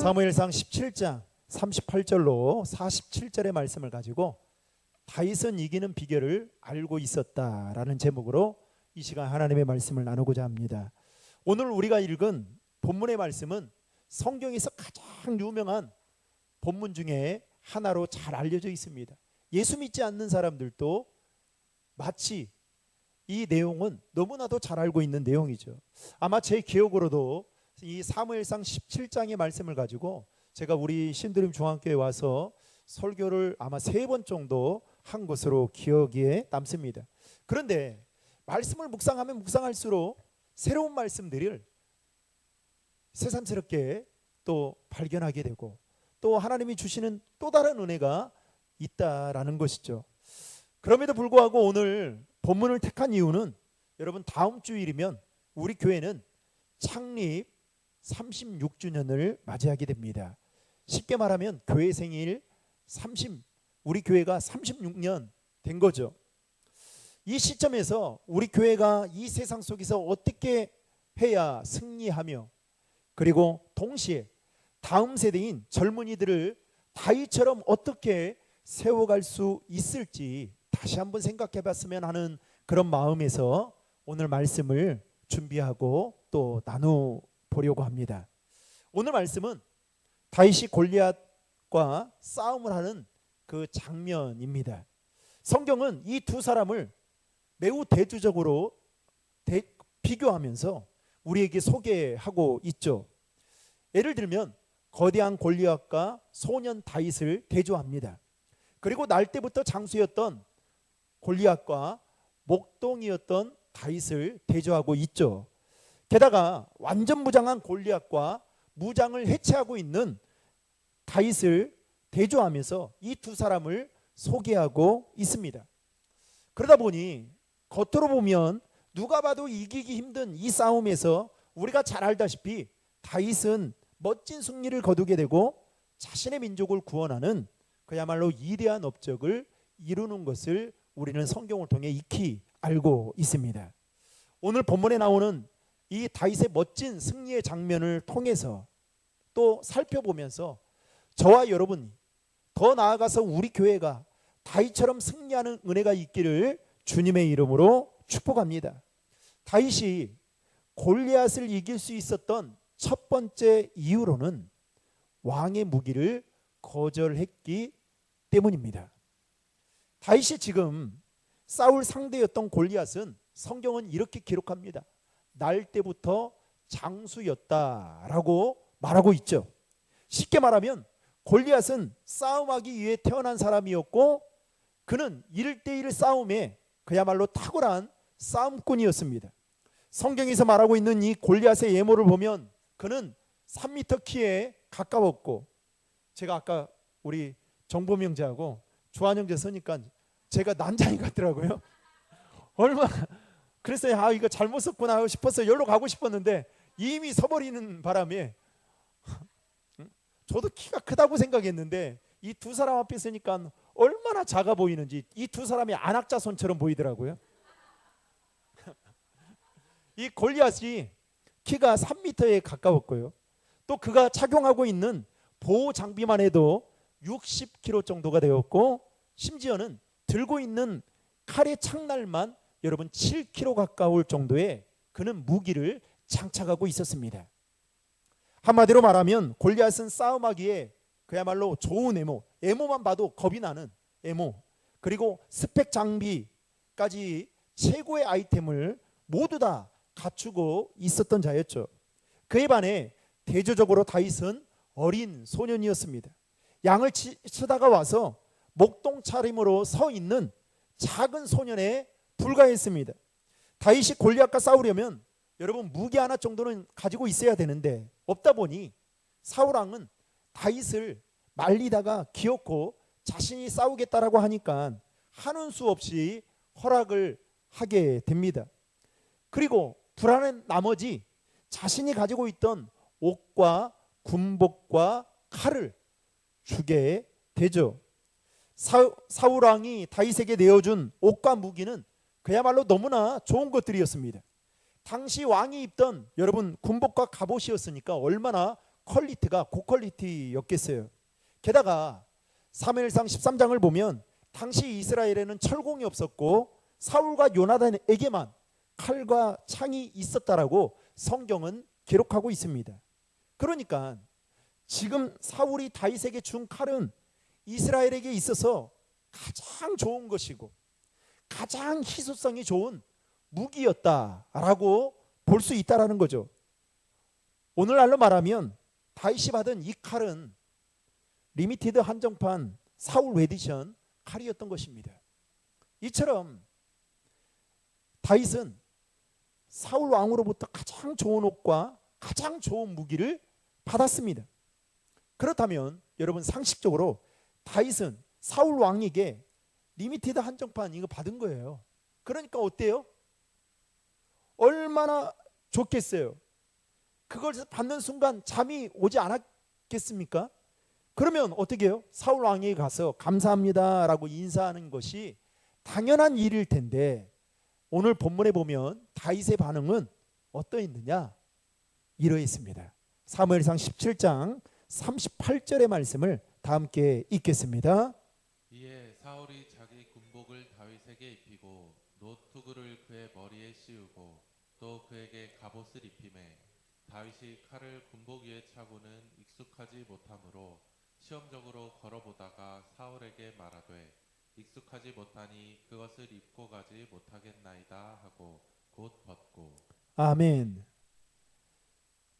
사무엘상 17장 38절로 47절의 말씀을 가지고 다윗은 이기는 비결을 알고 있었다라는 제목으로 이 시간 하나님의 말씀을 나누고자 합니다. 오늘 우리가 읽은 본문의 말씀은 성경에서 가장 유명한 본문 중에 하나로 잘 알려져 있습니다. 예수 믿지 않는 사람들도 마치 이 내용은 너무나도 잘 알고 있는 내용이죠. 아마 제 기억으로도 이 사무엘상 17장의 말씀을 가지고 제가 우리 신드림 중앙교회에 와서 설교를 아마 3번 정도 한 것으로 기억에 남습니다. 그런데 말씀을 묵상하면 묵상할수록 새로운 말씀들을 새삼스럽게 또 발견하게 되고 또 하나님이 주시는 또 다른 은혜가 있다라는 것이죠. 그럼에도 불구하고 오늘 본문을 택한 이유는 여러분 다음 주일이면 우리 교회는 창립 36주년을 맞이하게 됩니다. 쉽게 말하면 교회 생일 우리 교회가 36년 된 거죠. 이 시점에서 우리 교회가 이 세상 속에서 어떻게 해야 승리하며 그리고 동시에 다음 세대인 젊은이들을 다윗처럼 어떻게 세워갈 수 있을지 다시 한번 생각해 봤으면 하는 그런 마음에서 오늘 말씀을 준비하고 또 나눠보려고 합니다. 오늘 말씀은 다윗이 골리앗과 싸움을 하는 그 장면입니다. 성경은 이 두 사람을 매우 대조적으로 비교하면서 우리에게 소개하고 있죠. 예를 들면 거대한 골리앗과 소년 다윗을 대조합니다. 그리고 날 때부터 장수였던 골리앗과 목동이었던 다윗을 대조하고 있죠. 게다가 완전 무장한 골리앗과 무장을 해체하고 있는 다윗을 대조하면서 이 두 사람을 소개하고 있습니다. 그러다 보니 겉으로 보면 누가 봐도 이기기 힘든 이 싸움에서 우리가 잘 알다시피 다윗은 멋진 승리를 거두게 되고 자신의 민족을 구원하는 그야말로 위대한 업적을 이루는 것을 우리는 성경을 통해 익히 알고 있습니다. 오늘 본문에 나오는 이 다윗의 멋진 승리의 장면을 통해서 또 살펴보면서 저와 여러분 더 나아가서 우리 교회가 다윗처럼 승리하는 은혜가 있기를 주님의 이름으로 축복합니다. 다윗이 골리앗을 이길 수 있었던 첫 번째 이유로는 왕의 무기를 거절했기 때문입니다. 다윗이 지금 싸울 상대였던 골리앗은 성경은 이렇게 기록합니다. 날 때부터 장수였다라고 말하고 있죠. 쉽게 말하면 골리앗은 싸움하기 위해 태어난 사람이었고 그는 1대1 싸움에 그야말로 탁월한 싸움꾼이었습니다. 성경에서 말하고 있는 이 골리앗의 예모를 보면 그는 3m 키에 가까웠고 제가 아까 우리 정범 형제하고 조한 형제 서니까 제가 난장이 같더라고요. 얼마나 그래서 이거 잘못 썼구나 싶어서 여기로 가고 싶었는데 이미 서버리는 바람에 저도 키가 크다고 생각했는데 이 두 사람 앞에 서니까 얼마나 작아 보이는지 이 두 사람이 안악자손처럼 보이더라고요. 이 골리앗이 키가 3m에 가까웠고요. 또 그가 착용하고 있는 보호 장비만 해도 60kg 정도가 되었고 심지어는 들고 있는 칼의 창날만 여러분 7kg 가까울 정도의 그는 무기를 장착하고 있었습니다. 한마디로 말하면 골리앗은 싸움하기에 그야말로 좋은 애모만 봐도 겁이 나는 애모 그리고 스펙 장비까지 최고의 아이템을 모두 다 갖추고 있었던 자였죠. 그에 반해 대조적으로 다윗은 어린 소년이었습니다. 양을 치다가 와서 목동 차림으로 서 있는 작은 소년에 불과했습니다. 다윗이 골리앗과 싸우려면 여러분 무기 하나 정도는 가지고 있어야 되는데 없다 보니 사울왕은 다윗을 말리다가 기어코 자신이 싸우겠다라고 하니까 하는 수 없이 허락을 하게 됩니다. 그리고 불안한 나머지 자신이 가지고 있던 옥과 군복과 칼을 주게 되죠. 사울왕이 다윗에게 내어준 옥과 무기는 그야말로 너무나 좋은 것들이었습니다. 당시 왕이 입던 여러분 군복과 갑옷이었으니까 얼마나 퀄리티가 고퀄리티였겠어요. 게다가 사무엘상 13장을 보면 당시 이스라엘에는 철공이 없었고 사울과 요나단에게만 칼과 창이 있었다라고 성경은 기록하고 있습니다. 그러니까 지금 사울이 다윗에게 준 칼은 이스라엘에게 있어서 가장 좋은 것이고 가장 희소성이 좋은 무기였다라고 볼 수 있다라는 거죠. 오늘날로 말하면 다윗이 받은 이 칼은 리미티드 한정판 사울 에디션 칼이었던 것입니다. 이처럼 다윗은 사울 왕으로부터 가장 좋은 옷과 가장 좋은 무기를 받았습니다. 그렇다면 여러분 상식적으로 다윗은 사울 왕에게 리미티드 한정판 이거 받은 거예요. 그러니까 어때요? 얼마나 좋겠어요. 그걸 받는 순간 잠이 오지 않았겠습니까? 그러면 어떻게 해요? 사울 왕에게 가서 감사합니다라고 인사하는 것이 당연한 일일 텐데 오늘 본문에 보면 다윗의 반응은 어떠했느냐? 이러했습니다. 사무엘상 17장 38절의 말씀을 다 함께 읽겠습니다. 이에 사울이 자기 군복을 다윗에게 입히고 노투구를 그의 머리에 씌우고 또 그에게 갑옷을 입히매 다윗이 칼을 군복 위에 차고는 익숙하지 못하므로 시험적으로 걸어보다가 사울에게 말하되 익숙하지 못하니 그것을 입고 가지 못하겠나이다 하고 곧 벗고. 아멘.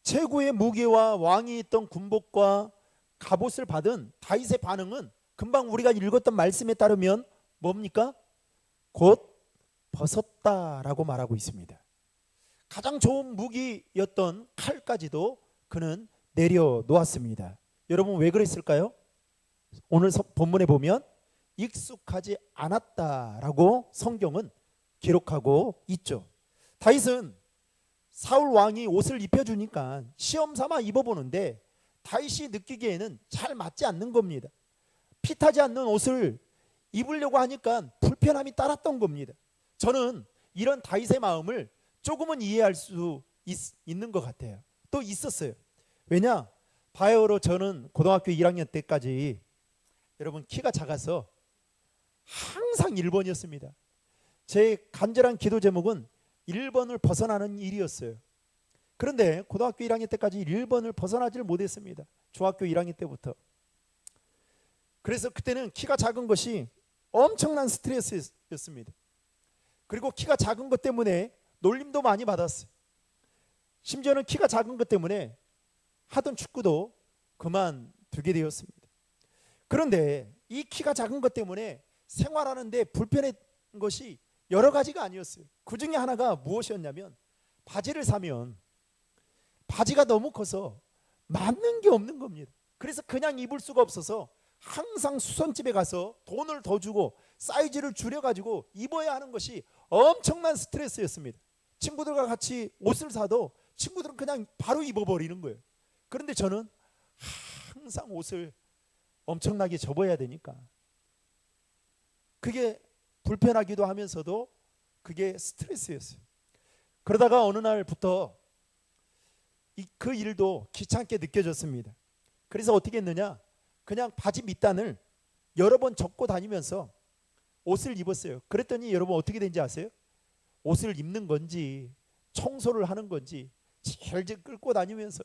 최고의 무기와 왕이 있던 군복과 갑옷을 받은 다윗의 반응은 금방 우리가 읽었던 말씀에 따르면 뭡니까? 곧 벗었다라고 말하고 있습니다. 가장 좋은 무기였던 칼까지도 그는 내려놓았습니다. 여러분 왜 그랬을까요? 오늘 본문에 보면 익숙하지 않았다라고 성경은 기록하고 있죠. 다윗은 사울 왕이 옷을 입혀주니까 시험 삼아 입어보는데 다윗이 느끼기에는 잘 맞지 않는 겁니다. 핏하지 않는 옷을 입으려고 하니까 불편함이 따랐던 겁니다. 저는 이런 다윗의 마음을 조금은 이해할 수 있는 것 같아요. 또 있었어요. 왜냐? 바이오로 저는 고등학교 1학년 때까지 여러분 키가 작아서 항상 1번이었습니다. 제 간절한 기도 제목은 1번을 벗어나는 일이었어요. 그런데 고등학교 1학년 때까지 1번을 벗어나질 못했습니다. 중학교 1학년 때부터. 그래서 그때는 키가 작은 것이 엄청난 스트레스였습니다. 그리고 키가 작은 것 때문에 놀림도 많이 받았어요. 심지어는 키가 작은 것 때문에 하던 축구도 그만두게 되었습니다. 그런데 이 키가 작은 것 때문에 생활하는데 불편한 것이 여러 가지가 아니었어요. 그 중에 하나가 무엇이었냐면 바지를 사면 바지가 너무 커서 맞는 게 없는 겁니다. 그래서 그냥 입을 수가 없어서 항상 수선집에 가서 돈을 더 주고 사이즈를 줄여가지고 입어야 하는 것이 엄청난 스트레스였습니다. 친구들과 같이 옷을 사도 친구들은 그냥 바로 입어버리는 거예요. 그런데 저는 항상 옷을 엄청나게 접어야 되니까 그게 불편하기도 하면서도 그게 스트레스였어요. 그러다가 어느 날부터 그 일도 귀찮게 느껴졌습니다. 그래서 어떻게 했느냐? 그냥 바지 밑단을 여러 번 접고 다니면서 옷을 입었어요. 그랬더니 여러분 어떻게 된지 아세요? 옷을 입는 건지 청소를 하는 건지 질질 끌고 다니면서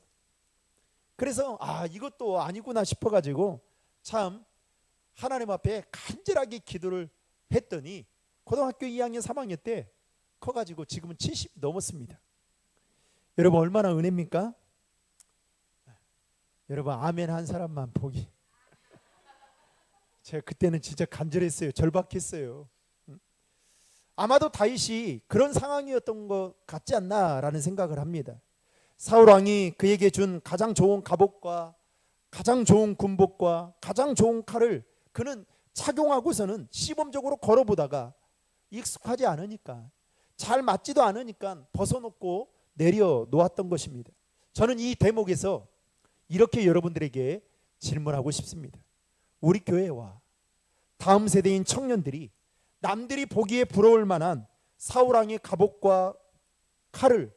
그래서 이것도 아니구나 싶어가지고 참 하나님 앞에 간절하게 기도를 했더니 고등학교 2학년 3학년 때 커가지고 지금은 70이 넘었습니다. 여러분 얼마나 은혜입니까? 여러분 아멘 한 사람만 보기. 제가 그때는 진짜 간절했어요. 절박했어요. 아마도 다윗이 그런 상황이었던 것 같지 않나라는 생각을 합니다. 사울 왕이 그에게 준 가장 좋은 갑옷과 가장 좋은 군복과 가장 좋은 칼을 그는 착용하고서는 시범적으로 걸어보다가 익숙하지 않으니까 잘 맞지도 않으니까 벗어놓고 내려놓았던 것입니다. 저는 이 대목에서 이렇게 여러분들에게 질문하고 싶습니다. 우리 교회와 다음 세대인 청년들이 남들이 보기에 부러울 만한 사울 왕의 갑옷과 칼을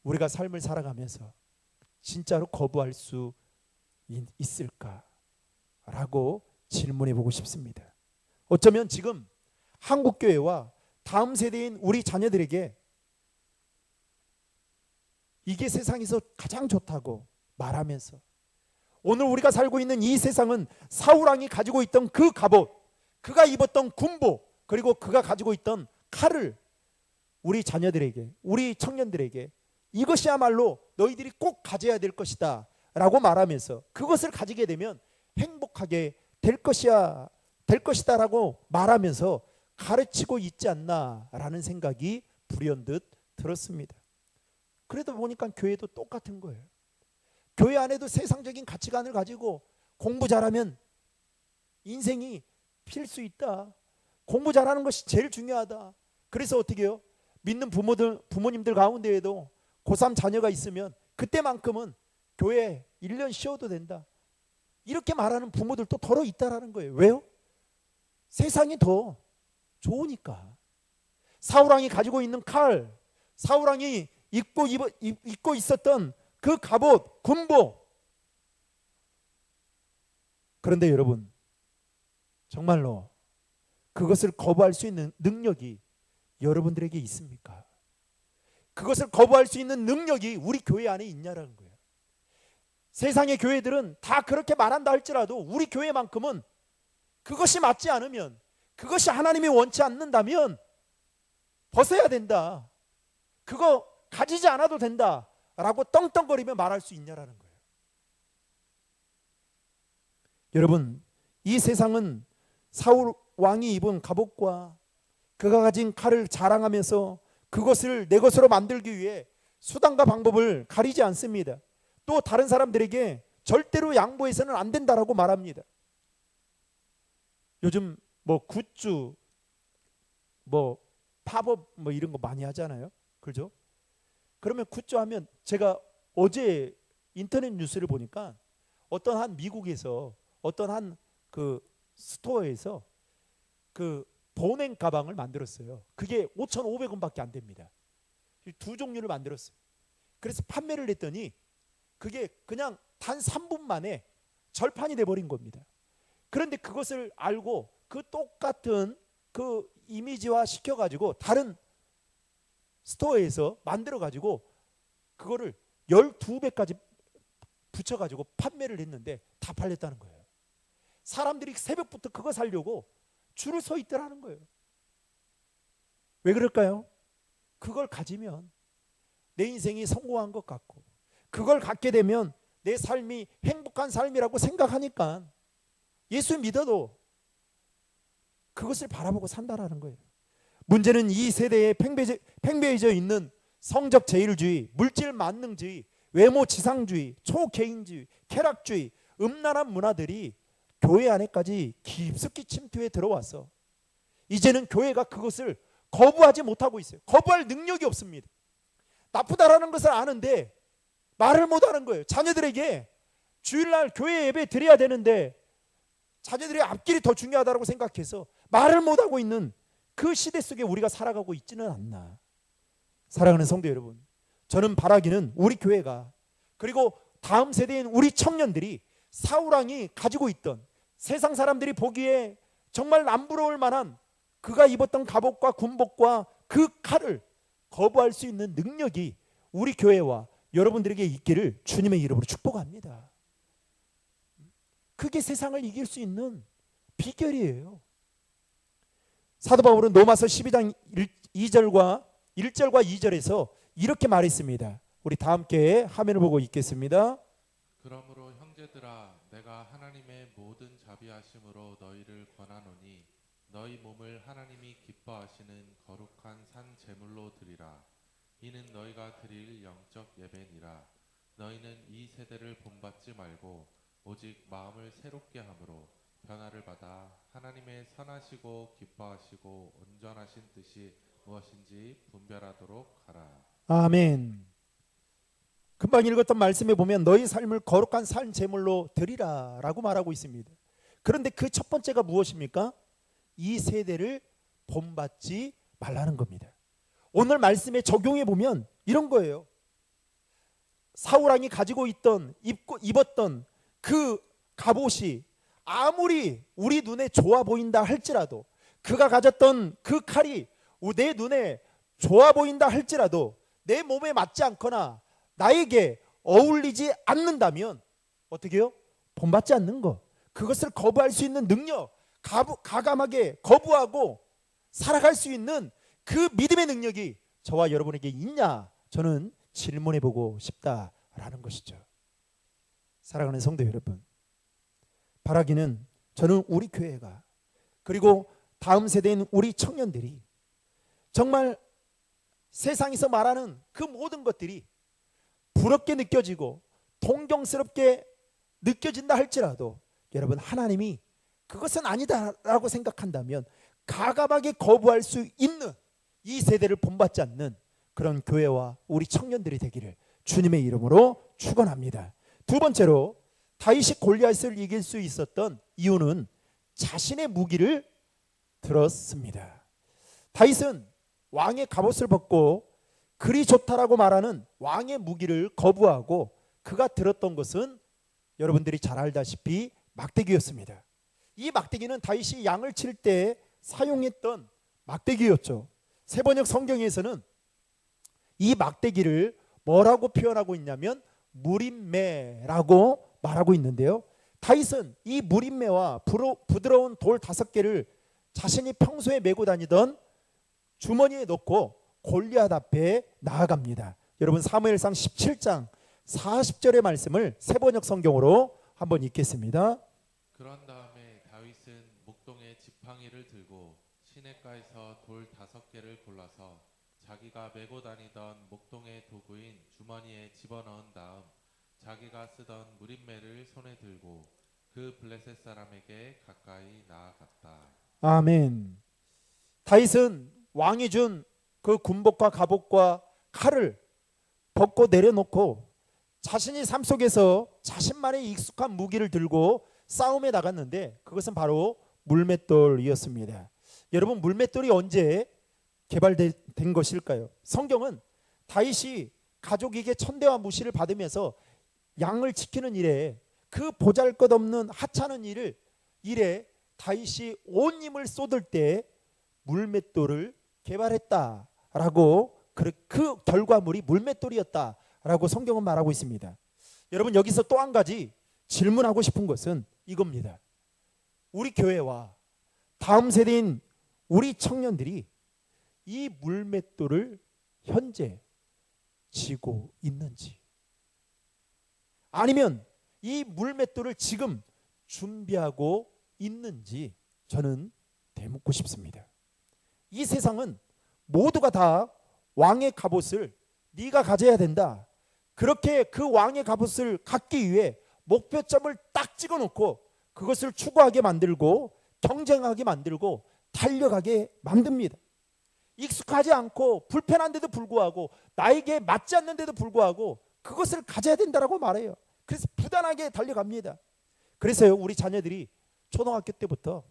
우리가 삶을 살아가면서 진짜로 거부할 수 있을까라고 질문해 보고 싶습니다. 어쩌면 지금 한국교회와 다음 세대인 우리 자녀들에게 이게 세상에서 가장 좋다고 말하면서 오늘 우리가 살고 있는 이 세상은 사울왕이 가지고 있던 그 갑옷, 그가 입었던 군복, 그리고 그가 가지고 있던 칼을 우리 자녀들에게, 우리 청년들에게 이것이야말로 너희들이 꼭 가져야 될 것이다 라고 말하면서 그것을 가지게 되면 행복하게 될 것이다 라고 말하면서 가르치고 있지 않나라는 생각이 불현듯 들었습니다. 그래도 보니까 교회도 똑같은 거예요. 교회 안에도 세상적인 가치관을 가지고 공부 잘하면 인생이 필 수 있다. 공부 잘하는 것이 제일 중요하다. 그래서 어떻게 해요? 믿는 부모님들 가운데에도 고3 자녀가 있으면 그때만큼은 교회 1년 쉬어도 된다. 이렇게 말하는 부모들도 더러 있다라는 거예요. 왜요? 세상이 더 좋으니까. 사울왕이 가지고 있는 칼, 사울왕이 입고 있었던 그 갑옷, 군복. 그런데 여러분, 정말로 그것을 거부할 수 있는 능력이 여러분들에게 있습니까? 그것을 거부할 수 있는 능력이 우리 교회 안에 있냐라는 거예요. 세상의 교회들은 다 그렇게 말한다 할지라도 우리 교회만큼은 그것이 맞지 않으면, 그것이 하나님이 원치 않는다면 벗어야 된다. 그거 가지지 않아도 된다 라고 떵떵거리며 말할 수 있냐라는 거예요. 여러분, 이 세상은 사울 왕이 입은 갑옷과 그가 가진 칼을 자랑하면서 그것을 내 것으로 만들기 위해 수단과 방법을 가리지 않습니다. 또 다른 사람들에게 절대로 양보해서는 안 된다라고 말합니다. 요즘 뭐 굿즈, 뭐 팝업 뭐 이런 거 많이 하잖아요. 그죠? 그러면 굿즈 하면 제가 어제 인터넷 뉴스를 보니까 어떤 한 미국에서 어떤 한 그 스토어에서 그 보냉 가방을 만들었어요. 그게 5,500원밖에 안 됩니다. 두 종류를 만들었어요. 그래서 판매를 했더니 그게 그냥 단 3분 만에 절판이 돼버린 겁니다. 그런데 그것을 알고 그 똑같은 그 이미지화 시켜가지고 다른 스토어에서 만들어가지고 그거를 12배까지 붙여가지고 판매를 했는데 다 팔렸다는 거예요. 사람들이 새벽부터 그거 사려고 줄을 서 있더라는 거예요. 왜 그럴까요? 그걸 가지면 내 인생이 성공한 것 같고 그걸 갖게 되면 내 삶이 행복한 삶이라고 생각하니까 예수 믿어도 그것을 바라보고 산다라는 거예요. 문제는 이 세대에 팽배해져 있는 성적 제일주의, 물질 만능주의, 외모 지상주의, 초개인주의, 쾌락주의, 음란한 문화들이 교회 안에까지 깊숙이 침투해 들어와서 이제는 교회가 그것을 거부하지 못하고 있어요. 거부할 능력이 없습니다. 나쁘다라는 것을 아는데 말을 못하는 거예요. 자녀들에게 주일날 교회 예배 드려야 되는데 자녀들의 앞길이 더 중요하다고 생각해서 말을 못하고 있는 그 시대 속에 우리가 살아가고 있지는 않나. 사랑하는 성도 여러분, 저는 바라기는 우리 교회가 그리고 다음 세대인 우리 청년들이 사울왕이 가지고 있던 세상 사람들이 보기에 정말 남부러울 만한 그가 입었던 갑옷과 군복과 그 칼을 거부할 수 있는 능력이 우리 교회와 여러분들에게 있기를 주님의 이름으로 축복합니다. 그게 세상을 이길 수 있는 비결이에요. 사도 바울은 로마서 12장 1절과 2절에서 이렇게 말했습니다. 우리 다 함께 화면을 보고 읽겠습니다. 그러므로 형제들아 내가 하나님의 모든 자비하심으로 너희를 권하노니 너희 몸을 하나님이 기뻐하시는 거룩한 산 제물로 드리라. 이는 너희가 드릴 영적 예배니라. 너희는 이 세대를 본받지 말고 오직 마음을 새롭게 함으로 변화를 받아 하나님의 선하시고 기뻐하시고 온전하신 뜻이 무엇인지 분별하도록 하라. 아멘. 금방 읽었던 말씀에 보면 너희 삶을 거룩한 산 제물로 드리라 라고 말하고 있습니다. 그런데 그 첫 번째가 무엇입니까? 이 세대를 본받지 말라는 겁니다. 오늘 말씀에 적용해 보면 이런 거예요. 사울 왕이 가지고 있던 입었던 그 갑옷이 아무리 우리 눈에 좋아 보인다 할지라도, 그가 가졌던 그 칼이 내 눈에 좋아 보인다 할지라도 내 몸에 맞지 않거나 나에게 어울리지 않는다면 어떻게 해요? 본받지 않는 것, 그것을 거부할 수 있는 능력, 가감하게 거부하고 살아갈 수 있는 그 믿음의 능력이 저와 여러분에게 있냐, 저는 질문해 보고 싶다라는 것이죠. 사랑하는 성도 여러분, 바라기는 저는 우리 교회가, 그리고 다음 세대인 우리 청년들이 정말 세상에서 말하는 그 모든 것들이 부럽게 느껴지고 동경스럽게 느껴진다 할지라도 여러분, 하나님이 그것은 아니다라고 생각한다면 가감하게 거부할 수 있는 이 세대를 본받지 않는 그런 교회와 우리 청년들이 되기를 주님의 이름으로 축원합니다. 두 번째로, 다윗이 골리앗을 이길 수 있었던 이유는 자신의 무기를 들었습니다. 다윗은 왕의 갑옷을 벗고 그리 좋다라고 말하는 왕의 무기를 거부하고 그가 들었던 것은 여러분들이 잘 알다시피 막대기였습니다. 이 막대기는 다윗이 양을 칠 때 사용했던 막대기였죠. 세번역 성경에서는 이 막대기를 뭐라고 표현하고 있냐면 무림매라고 말하고 있는데요, 다윗은 이 무림매와 부드러운 돌 5개를 자신이 평소에 메고 다니던 주머니에 넣고 골리앗 앞에 나아갑니다. 여러분, 사무엘상 17장 40절의 말씀을 세번역 성경으로 한번 읽겠습니다. 그런 다음에 다윗은 목동의 지팡이를 들고 시냇가에서 돌 5개를 골라서 자기가 메고 다니던 목동의 도구인 주머니에 집어넣은 다음 자기가 쓰던 무림매를 손에 들고 그 블레셋 사람에게 가까이 나아갔다. 아멘. 다윗은 왕이 준 그 군복과 갑옷과 칼을 벗고 내려놓고 자신이 삶 속에서 자신만의 익숙한 무기를 들고 싸움에 나갔는데 그것은 바로 물맷돌이었습니다. 여러분, 물맷돌이 언제 개발된 것일까요? 성경은 다윗이 가족에게 천대와 무시를 받으면서 양을 지키는 일에, 그 보잘것없는 하찮은 일에 다윗이 온 힘을 쏟을 때 물맷돌을 개발했다라고, 그 결과물이 물맷돌이었다라고 성경은 말하고 있습니다. 여러분, 여기서 또 한 가지 질문하고 싶은 것은 이겁니다. 우리 교회와 다음 세대인 우리 청년들이 이 물맷돌을 현재 쥐고 있는지, 아니면 이 물맷돌을 지금 준비하고 있는지 저는 되묻고 싶습니다. 이 세상은 모두가 다 왕의 갑옷을 네가 가져야 된다, 그렇게 그 왕의 갑옷을 갖기 위해 목표점을 딱 찍어놓고 그것을 추구하게 만들고 경쟁하게 만들고 달려가게 만듭니다. 익숙하지 않고 불편한데도 불구하고, 나에게 맞지 않는데도 불구하고 그것을 가져야 된다라고 말해요. 그래서 부단하게 달려갑니다. 그래서요, 우리 자녀들이 초등학교 때부터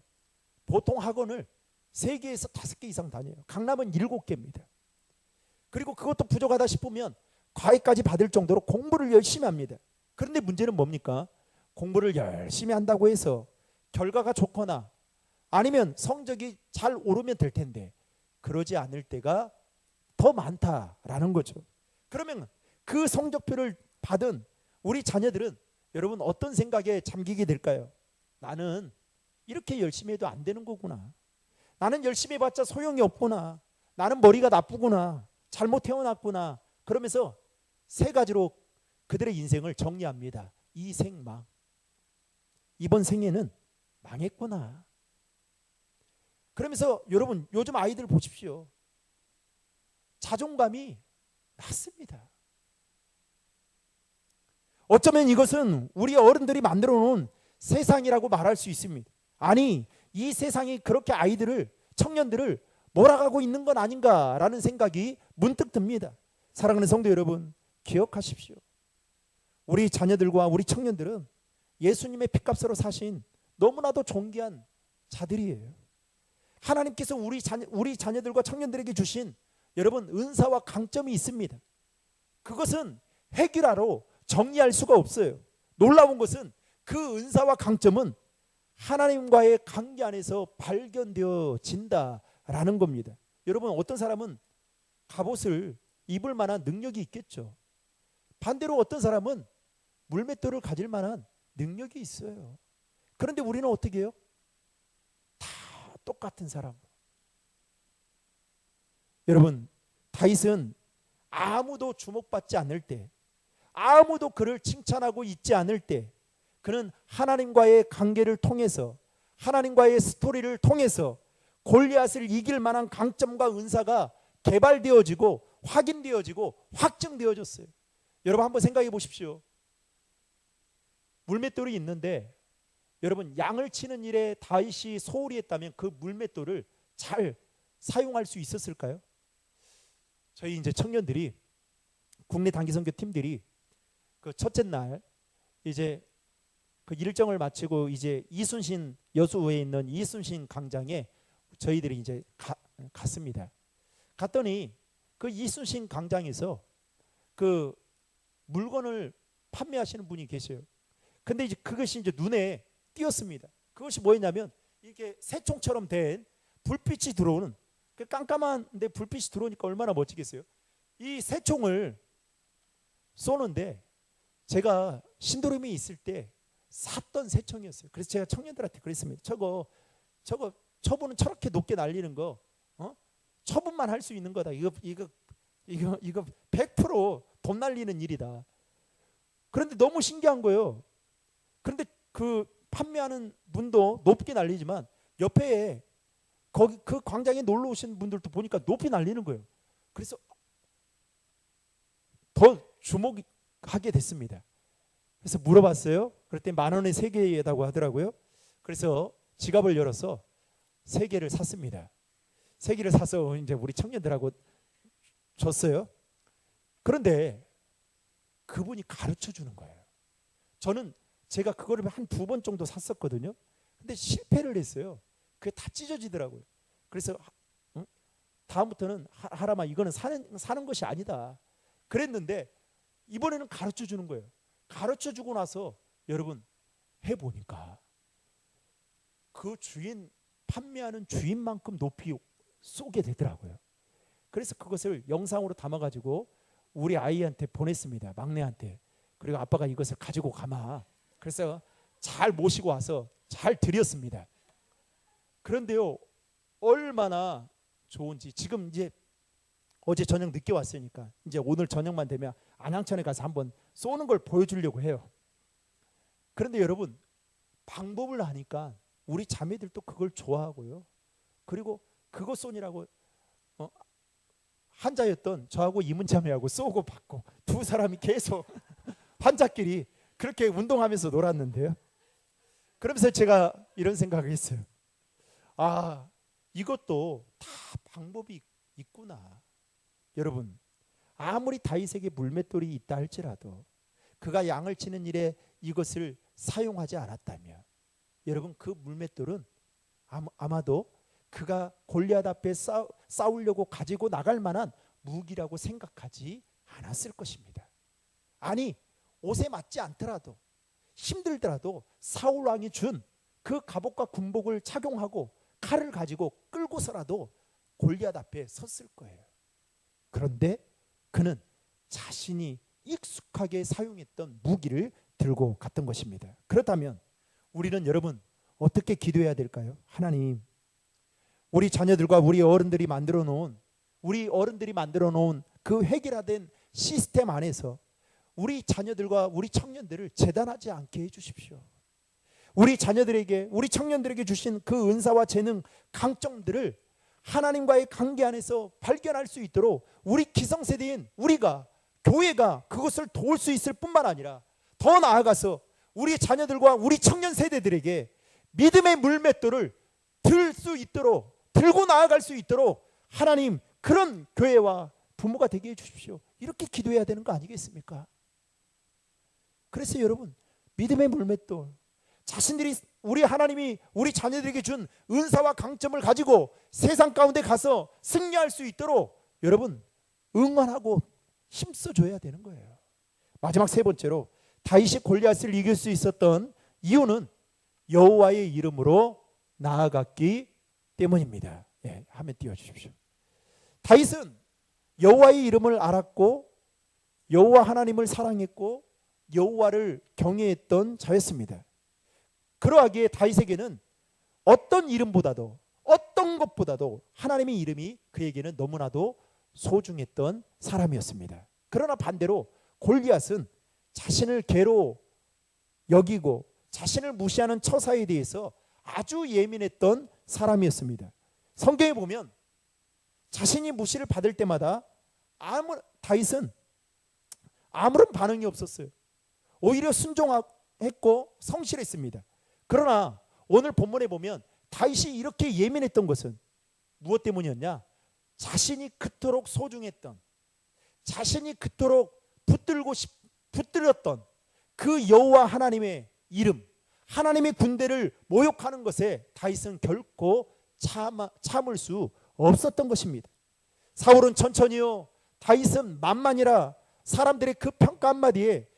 보통 학원을 3개에서 5개 이상 다녀요. 강남은 7개입니다. 그리고 그것도 부족하다 싶으면 과외까지 받을 정도로 공부를 열심히 합니다. 그런데 문제는 뭡니까? 공부를 열심히 한다고 해서 결과가 좋거나 아니면 성적이 잘 오르면 될 텐데 그러지 않을 때가 더 많다라는 거죠. 그러면 그 성적표를 받은 우리 자녀들은 여러분 어떤 생각에 잠기게 될까요? 나는 이렇게 열심히 해도 안 되는 거구나. 나는 열심히 해봤자 소용이 없구나. 나는 머리가 나쁘구나. 잘못 태어났구나. 그러면서 3가지로 그들의 인생을 정리합니다. 이 생망. 이번 생에는 망했구나. 그러면서 여러분, 요즘 아이들 보십시오. 자존감이 낮습니다. 어쩌면 이것은 우리 어른들이 만들어 놓은 세상이라고 말할 수 있습니다. 아니, 이 세상이 그렇게 아이들을, 청년들을 몰아가고 있는 건 아닌가라는 생각이 문득 듭니다. 사랑하는 성도 여러분, 기억하십시오. 우리 자녀들과 우리 청년들은 예수님의 핏값으로 사신 너무나도 존귀한 자들이에요. 하나님께서 우리 자녀들과 청년들에게 주신 여러분 은사와 강점이 있습니다. 그것은 해결하러 정리할 수가 없어요. 놀라운 것은 그 은사와 강점은 하나님과의 관계 안에서 발견되어진다라는 겁니다. 여러분, 어떤 사람은 갑옷을 입을 만한 능력이 있겠죠. 반대로 어떤 사람은 물맷돌을 가질 만한 능력이 있어요. 그런데 우리는 어떻게 해요? 다 똑같은 사람. 여러분, 다윗은 아무도 주목받지 않을 때, 아무도 그를 칭찬하고 있지 않을 때, 그는 하나님과의 관계를 통해서, 하나님과의 스토리를 통해서 골리앗을 이길 만한 강점과 은사가 개발되어지고 확인되어지고 확증되어졌어요. 여러분, 한번 생각해 보십시오. 물맷돌이 있는데 여러분, 양을 치는 일에 다윗이 소홀히 했다면 그 물맷돌을 잘 사용할 수 있었을까요? 저희 이제 청년들이, 국내 단기 선교 팀들이 그 첫째 날 이제 그 일정을 마치고 이제 이순신 여수에 있는 이순신 광장에 저희들이 이제 갔습니다. 갔더니 그 이순신 광장에서 그 물건을 판매하시는 분이 계셔요. 근데 이제 그것이 이제 눈에 띄었습니다. 그것이 뭐였냐면 이렇게 새총처럼 된 불빛이 들어오는, 그 깜깜한데 불빛이 들어오니까 얼마나 멋지겠어요. 이 새총을 쏘는데 제가 신도림에 있을 때 샀던 새총이었어요. 그래서 제가 청년들한테 그랬습니다. 저거 처분은 저렇게 높게 날리는 거, 처분만 할 수 있는 거다. 이거 100% 돈 날리는 일이다. 그런데 너무 신기한 거예요. 그런데 그 판매하는 분도 높게 날리지만 옆에 거기 그 광장에 놀러 오신 분들도 보니까 높이 날리는 거예요. 그래서 더 주목하게 됐습니다. 그래서 물어봤어요. 그랬더니 10,000원에 3개라고 하더라고요. 그래서 지갑을 열어서 3개를 샀습니다. 3개를 사서 이제 우리 청년들하고 줬어요. 그런데 그분이 가르쳐 주는 거예요. 저는 제가 그거를 한 2번 정도 샀었거든요. 근데 실패를 했어요. 그게 다 찢어지더라고요. 그래서 다음부터는 하람아, 이거는 사는 것이 아니다 그랬는데, 이번에는 가르쳐 주는 거예요. 가르쳐 주고 나서 여러분 해보니까 그 주인, 판매하는 주인만큼 높이 쏘게 되더라고요. 그래서 그것을 영상으로 담아가지고 우리 아이한테 보냈습니다. 막내한테. 그리고 아빠가 이것을 가지고 가마. 그래서 잘 모시고 와서 잘 드렸습니다. 그런데요, 얼마나 좋은지, 지금 이제 어제 저녁 늦게 왔으니까 이제 오늘 저녁만 되면 안양천에 가서 한번 쏘는 걸 보여주려고 해요. 그런데 여러분, 방법을 아니까 우리 자매들도 그걸 좋아하고요. 그리고 그거 쏘니라고 한자였던 저하고 이문자매하고 쏘고 받고 두 사람이 계속 환자끼리 그렇게 운동하면서 놀았는데요. 그러면서 제가 이런 생각을 했어요. 아, 이것도 다 방법이 있구나. 여러분, 아무리 다윗에게 물맷돌이 있다 할지라도 그가 양을 치는 일에 이것을 사용하지 않았다면, 여러분, 그 물맷돌은 아마도 그가 골리앗 앞에 싸우려고 가지고 나갈 만한 무기라고 생각하지 않았을 것입니다. 아니, 옷에 맞지 않더라도, 힘들더라도 사울 왕이 준 그 갑옷과 군복을 착용하고 칼을 가지고 끌고서라도 골리앗 앞에 섰을 거예요. 그런데 그는 자신이 익숙하게 사용했던 무기를 들고 갔던 것입니다. 그렇다면 우리는 여러분 어떻게 기도해야 될까요? 하나님, 우리 자녀들과 우리 어른들이 만들어 놓은 그 획일화된 시스템 안에서 우리 자녀들과 우리 청년들을 재단하지 않게 해주십시오. 우리 자녀들에게, 우리 청년들에게 주신 그 은사와 재능, 강점들을 하나님과의 관계 안에서 발견할 수 있도록 우리 기성세대인 우리가, 교회가 그것을 도울 수 있을 뿐만 아니라 더 나아가서 우리 자녀들과 우리 청년 세대들에게 믿음의 물맷돌을 들 수 있도록, 들고 나아갈 수 있도록 하나님, 그런 교회와 부모가 되게 해주십시오. 이렇게 기도해야 되는 거 아니겠습니까? 그래서 여러분, 믿음의 물맷돌, 자신들이, 우리 하나님이 우리 자녀들에게 준 은사와 강점을 가지고 세상 가운데 가서 승리할 수 있도록 여러분 응원하고 힘써줘야 되는 거예요. 마지막 세 번째로 다윗이 골리앗을 이길 수 있었던 이유는 여호와의 이름으로 나아갔기 때문입니다. 예, 화면 띄워주십시오. 다윗은 여호와의 이름을 알았고 여호와 하나님을 사랑했고 여호와를 경외했던 자였습니다. 그러하기에 다윗에게는 어떤 이름보다도 어떤 것보다도 하나님의 이름이 그에게는 너무나도 소중했던 사람이었습니다. 그러나 반대로 골리앗은 자신을 개로 여기고 자신을 무시하는 처사에 대해서 아주 예민했던 사람이었습니다. 성경에 보면 자신이 무시를 받을 때마다 다윗은 아무런 반응이 없었어요. 오히려 순종했고 성실했습니다. 그러나 오늘 본문에 보면 다윗이 이렇게 예민했던 것은 무엇 때문이었냐? 자신이 그토록 소중했던, 자신이 그토록 붙들었던 그 여호와 하나님의 이름, 하나님의 군대를 모욕하는 것에 다윗은 결코 참을 수 없었던 것입니다. 사울은 천천히요, 다윗은 만만이라 사람들의 그 평가 한마디에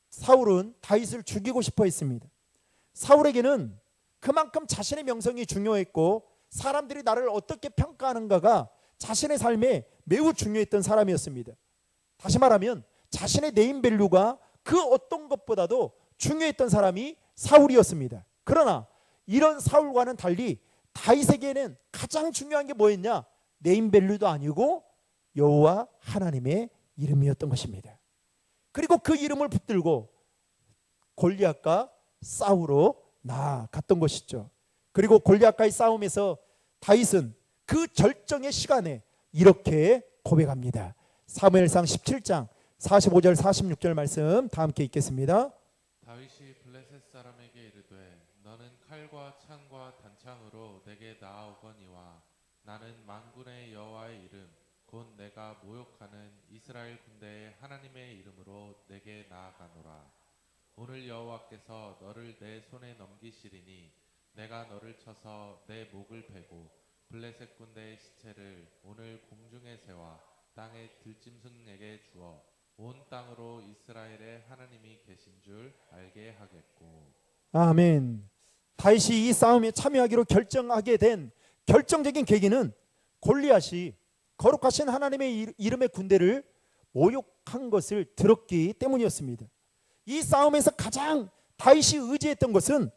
사울은 다윗을 죽이고 싶어 했습니다. 사울에게는 그만큼 자신의 명성이 중요했고 사람들이 나를 어떻게 평가하는가가 자신의 삶에 매우 중요했던 사람이었습니다. 다시 말하면 자신의 네임밸류가 그 어떤 것보다도 중요했던 사람이 사울이었습니다. 그러나 이런 사울과는 달리 다윗에게는 가장 중요한 게 뭐였냐? 네임밸류도 아니고 여호와 하나님의 이름이었던 것입니다. 그리고 그 이름을 붙들고 골리앗과 싸우러 나아갔던 것이죠. 그리고 골리앗과의 싸움에서 다윗은 그 절정의 시간에 이렇게 고백합니다. 사무엘상 17장 45절 46절 말씀 다 함께 읽겠습니다. 다윗이 블레셋 사람에게 이르되 너는 칼과 창과 단창으로 내게 나아오거니와 나는 만군의 여호와의 이름 곧 내가 모욕하는 이스라엘 군대의 하나님의 이름으로 내게 나아가노라. 오늘 여호와께서 너를 내 손에 넘기시리니 내가 너를 쳐서 내 목을 베고 블레셋 군대의 시체를 오늘 공중에 세워 땅의 들짐승에게 주어 온 땅으로 이스라엘의 하나님이 계신 줄 알게 하겠고. 아멘. 다윗이 이 싸움에 참여하기로 결정하게 된 결정적인 계기는 골리앗이 거룩하신 하나님의 이름의 군대를 모욕한 것을 들었기 때문이었습니다. 이 싸움에서 가장 다윗이 의지했던 것은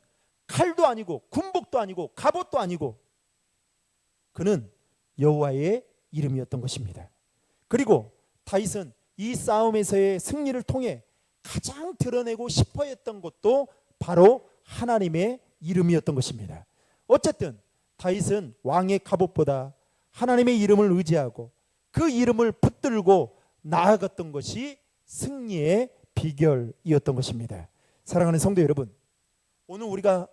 칼도 아니고 군복도 아니고 갑옷도 아니고 그는 여호와의 이름이었던 것입니다. 그리고 다윗은 이 싸움에서의 승리를 통해 가장 드러내고 싶어 했던 것도 바로 하나님의 이름이었던 것입니다. 어쨌든 다윗은 왕의 갑옷보다 하나님의 이름을 의지하고 그 이름을 붙들고 나아갔던 것이 승리의 비결이었던 것입니다. 사랑하는 성도 여러분, 오늘 우리가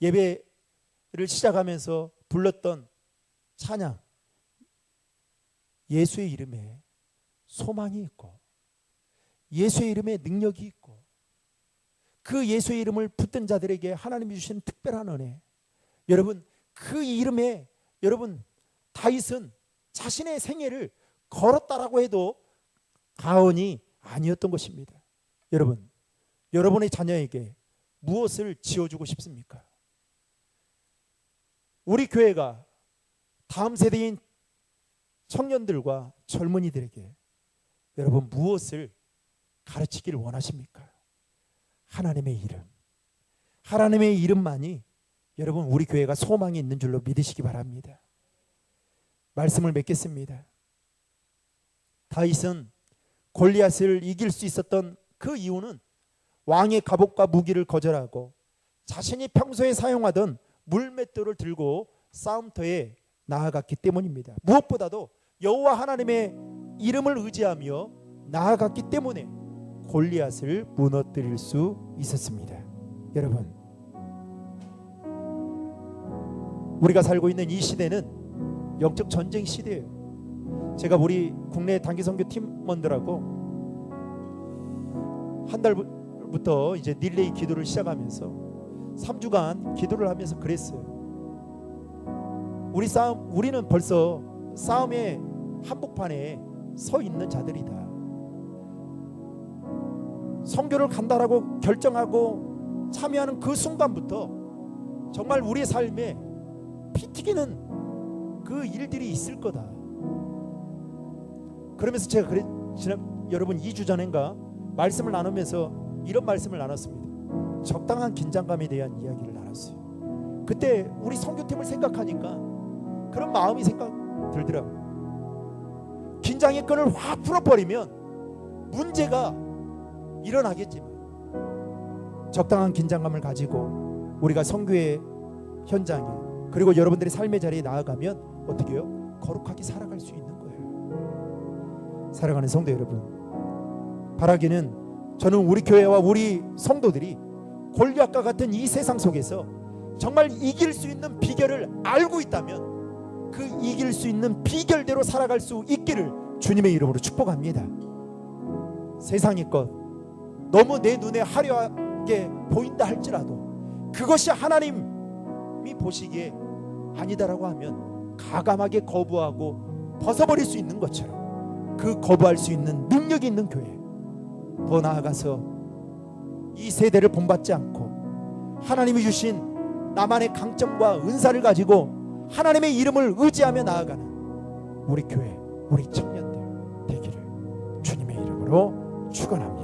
예배를 시작하면서 불렀던 찬양, 예수의 이름에 소망이 있고 예수의 이름에 능력이 있고 그 예수의 이름을 붙든 자들에게 하나님이 주신 특별한 은혜, 여러분 그 이름에 여러분 다윗은 자신의 생애를 걸었다라고 해도 과언이 아니었던 것입니다. 여러분, 여러분의 자녀에게 무엇을 지어주고 싶습니까? 우리 교회가 다음 세대인 청년들과 젊은이들에게 여러분 무엇을 가르치기를 원하십니까? 하나님의 이름, 하나님의 이름만이 여러분 우리 교회가 소망이 있는 줄로 믿으시기 바랍니다. 말씀을 맺겠습니다. 다윗은 골리앗을 이길 수 있었던 그 이유는 왕의 갑옷과 무기를 거절하고 자신이 평소에 사용하던 물맷돌을 들고 싸움터에 나아갔기 때문입니다. 무엇보다도 여호와 하나님의 이름을 의지하며 나아갔기 때문에 골리앗을 무너뜨릴 수 있었습니다. 여러분, 우리가 살고 있는 이 시대는 영적 전쟁 시대예요. 제가 우리 국내 단기 선교 팀원들하고 한 달부터 이제 릴레이 기도를 시작하면서 3주간 기도를 하면서 그랬어요. 우리는 벌써 싸움의 한복판에 서 있는 자들이다. 선교를 간다라고 결정하고 참여하는 그 순간부터 정말 우리의 삶에 피 튀기는 그 일들이 있을 거다. 그러면서 제가 여러분 2주 전인가 말씀을 나누면서 이런 말씀을 나눴습니다. 적당한 긴장감에 대한 이야기를 나눴어요. 그때 우리 선교팀을 생각하니까 그런 마음이 들더라고요. 긴장의 끈을 확 풀어버리면 문제가 일어나겠지만 적당한 긴장감을 가지고 우리가 선교의 현장에 그리고 여러분들의 삶의 자리에 나아가면 어떻게 해요? 거룩하게 살아갈 수 있는 거예요. 사랑하는 성도 여러분, 바라기는 저는 우리 교회와 우리 성도들이 골리앗과 같은 이 세상 속에서 정말 이길 수 있는 비결을 알고 있다면 그 이길 수 있는 비결대로 살아갈 수 있기를 주님의 이름으로 축복합니다. 세상의 것 너무 내 눈에 화려하게 보인다 할지라도 그것이 하나님이 보시기에 아니다라고 하면 가감하게 거부하고 벗어버릴 수 있는 것처럼 그 거부할 수 있는 능력이 있는 교회, 더 나아가서 이 세대를 본받지 않고 하나님이 주신 나만의 강점과 은사를 가지고 하나님의 이름을 의지하며 나아가는 우리 교회, 우리 청년들 되기를 주님의 이름으로 축원합니다.